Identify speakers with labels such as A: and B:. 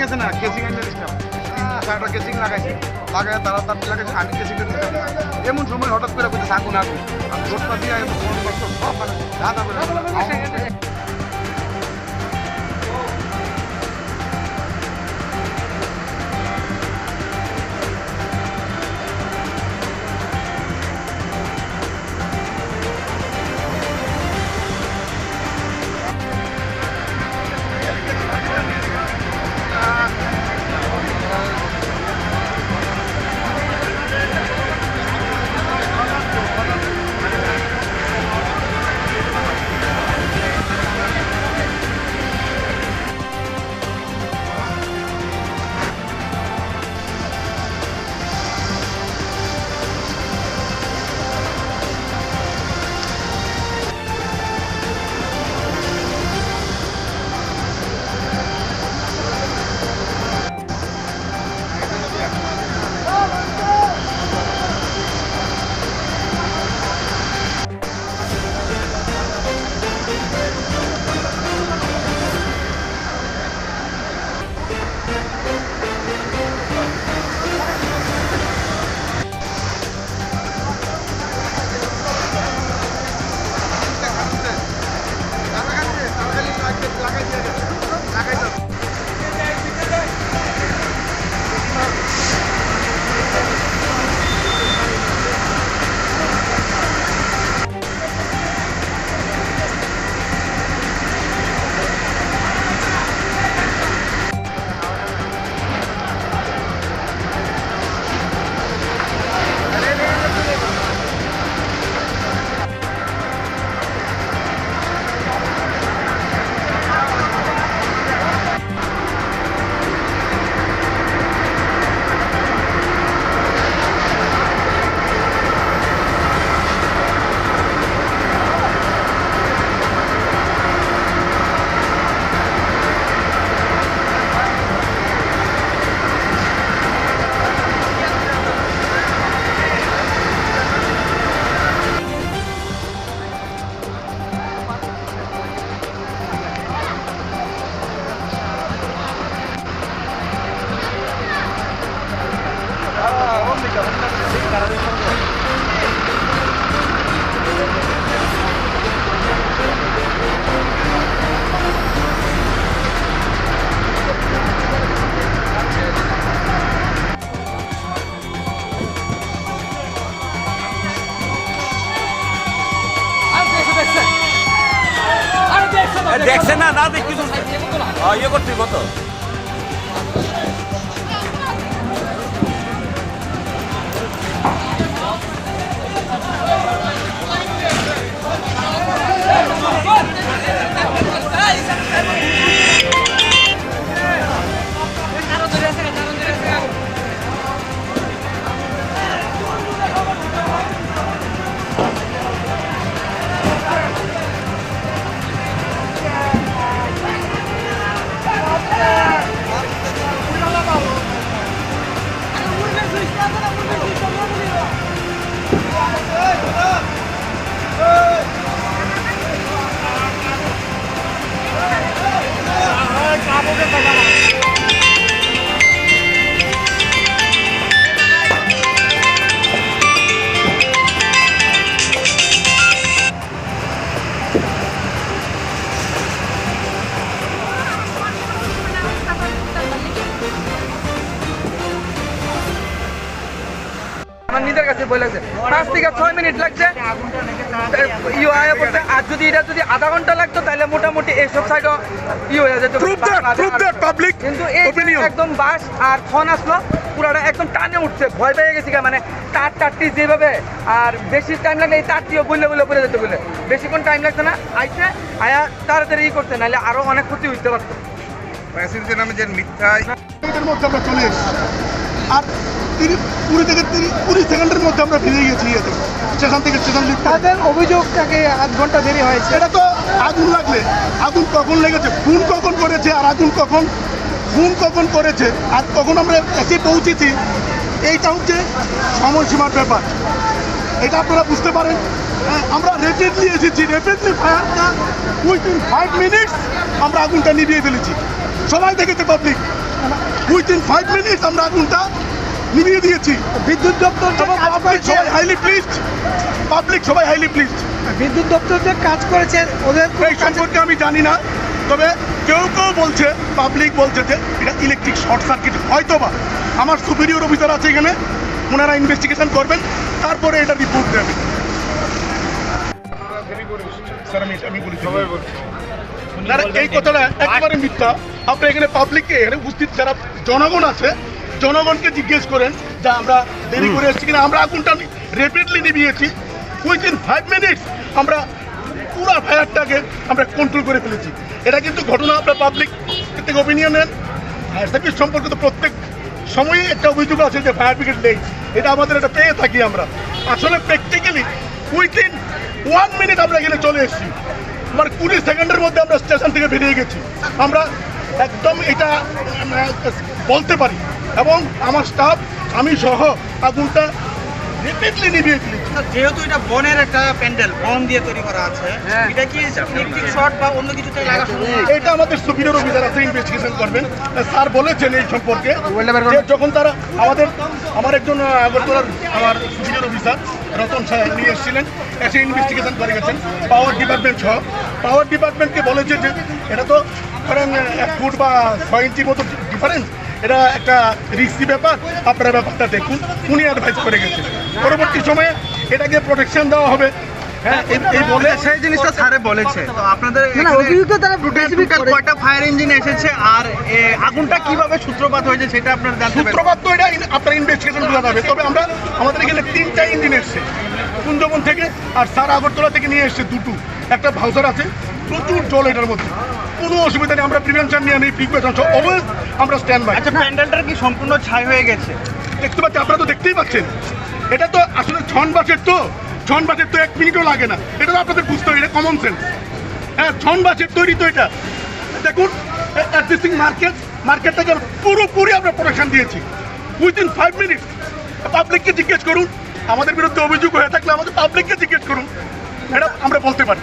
A: আছে না কেসিং এনে দিছিলাম একটা কেসিং লাগাইছে লাগাই তাড়াতাড়ি লাগাইছে আমি কেসিংটা দিতাম না এমন সময় হঠাৎ করে বলতে আগুন আগুন আমি রোডটা দিয়ে ফোন করতো সব মানে ধাঁধা করে
B: দেখছে না না দেখি ইয়ে করছি কত
C: আমার নিজের কাছে বই লাগছে 5 থেকে 6 মিনিট লাগছে আর যদি এটা যদি আধা ঘন্টা লাগতো তাহলে মোটামুটি এইসব সাইডও হয়ে যেত কিন্তু একদম বাস আর খন আসলো পুরাটা একদম টানে উঠছে ভয় পেয়ে গেছি মানে টাটটি যেভাবে আর বেশি টাইম লাগলে এই তারটিও বললে পড়ে যেতে বলে বেশিক্ষণ টাইম লাগছে না আইসে আয়া তাড়াতাড়ি করছে নাহলে আরো অনেক ক্ষতি হইতে পারতো
A: প্যাসেঞ্জার নামে যে মিথ্যায়
D: মধ্যে আমরা চলে এসেছি আর 20 সেকেন্ডের মধ্যে আমরা ফিরে গেছি স্টেশন থেকে স্টেশন লিফট
C: তাদের অভিযোগটাকে আধ ঘন্টা দেরি হয়েছে
D: এটা তো আগুন লাগলে আগুন কখন লেগেছে খুন কখন করেছে আর আগুন কখন খুন কখন করেছে আর কখন আমরা এসে পৌঁছেছি এইটা হচ্ছে সময়সীমার ব্যাপার এটা আপনারা বুঝতে পারেন আমরা রেপিডলি এসেছি রেপিডলি ফায়ারটা উইথিন 5 মিনিটস আমরা আগুনটা নিভিয়ে ফেলেছি সবাই দেখেছে পাবলিক উইথিন 5 মিনিটস আমরা আগুনটা নিভিয়ে দিয়েছি।
C: বিদ্যুৎ দপ্তর যে কাজ করেছে,
D: পাবলিক সবাই হাইলি প্লিজড।
C: বিদ্যুৎ দপ্তর যে কাজ করেছে ওদের
D: এই সম্পর্কে আমি জানি না, তবে কেউ কেউ বলছে, পাবলিক বলছে যে এটা ইলেকট্রিক শর্ট সার্কিট। হয়তো বা আমার সুপিরিয়র অফিসার আছে এখানে, ওনারা ইনভেস্টিগেশন করবেন, তারপরে এটা রিপোর্ট দেবেন। স্যার আমি বলি সবাই বলছি না, এই কথাটা একেবারে মিথ্যা। আপনি এখানে পাবলিককে, এখানে উপস্থিত যারা জনগণ আছে, জনগণকে জিজ্ঞেস করেন যে আমরা দেরি করে এসেছি কিনা। আমরা আগুনটা রেপিডলি নিভিয়েছি। উইথিন 5 মিনিটস আমরা পুরো ফায়ারটাকে আমরা কন্ট্রোল করে ফেলেছি। এটা কিন্তু ঘটনা, আপনার পাবলিক থেকে ওপিনিয়ন নেন। ফায়ার সার্ভিস সম্পর্কিত প্রত্যেক সময়ই একটা অভিযোগ আছে যে ফায়ার ব্রিগেড নেই, এটা আমাদের এটা পেয়ে থাকি আমরা। আসলে প্র্যাকটিক্যালি উইথিন 1 মিনিট আমরা এখানে চলে এসেছি। আমার 20 সেকেন্ডের মধ্যে আমরা স্টেশন থেকে বেরিয়ে গেছি। আমরা একদম এটা বলতে পারি, এবং আমার স্টাফ, আমি সহ আগুনটা রেপিডলি নিভিয়ে ফেলেছি।
C: যেহেতু এটা বনের একটা প্যান্ডেল, বন দিয়ে তৈরি করা আছে, এটা কি ইলেকট্রিক শর্ট বা অন্য কিছুতে লাগা শুরু?
D: এটা আমাদের সুপিরিয়র অফিসার আছে, ইনভেস্টিগেশন করবেন। স্যার বলেছেন এই সম্পর্কে যে যখন তারা আমার একজন আগরতলার আমার সুপিরিয়র অফিসার রতন সাহেব নিয়ে এসেছিলেন, এসে ইনভেস্টিগেশন করে গেছেন পাওয়ার ডিপার্টমেন্ট সহ। পাওয়ার ডিপার্টমেন্টকে বলেছে যে এটা তো ধরেন 1 ফুট বা 6 ইঞ্চির মতো ডিফারেন্স, এটা একটা রিস্কি ব্যাপার, আপনারা ব্যাপারটা দেখুন। উনি অ্যাডভাইস করে গেছেন পরবর্তী সময়ে এটাকে প্রোটেকশন দেওয়া হবে। হ্যাঁ, এই বলে
C: সেই জিনিসটা স্যারে বলেছে। তো আপনাদের কয়টা ফায়ার ইঞ্জিন এসেছে আর আগুনটা কিভাবে সূত্রপাত হয়েছে সেটা আপনারা জানতে পারবেন?
D: সূত্রপাত তো এটা আপনার ইনভেস্টিগেশন বোঝা যাবে। তবে আমাদের এখানে 3টা ইঞ্জিন এসছে কুঞ্জবন থেকে, আর স্যার আগরতলা থেকে নিয়ে এসছে 2টো। একটা ভাউচার আছে, প্রচুর জল এটার মধ্যে, কোনো অসুবিধা নেই। আমরা প্রিভেনশন নিয়ে নেই, প্রিকশন অলওয়েজ আমরা স্ট্যান্ড বাই।
C: আচ্ছা, প্যান্ডেলটা কি সম্পূর্ণ ছাই হয়ে গেছে?
D: দেখতে পাচ্ছি, আপনারা তো দেখতেই পাচ্ছেন। এটা তো আসলে ছনবাসের তো 1 মিনিটও লাগে না। এটা তো আপনাদের বুঝতে হবে, এটা কমন সেন্স। হ্যাঁ, ছনবাসের তৈরি তো এটা। দেখুন, অ্যাডজাস্টিং মার্কেটটাকে পুরোপুরি আমরা প্রোটেকশন দিয়েছি উইথিন 5 মিনিট। পাবলিককে জিজ্ঞেস করুন, আমাদের বিরুদ্ধে অভিযোগ হয়ে থাকলে আমাদের পাবলিককে জিজ্ঞেস করুন, এটা আমরা বলতে পারি।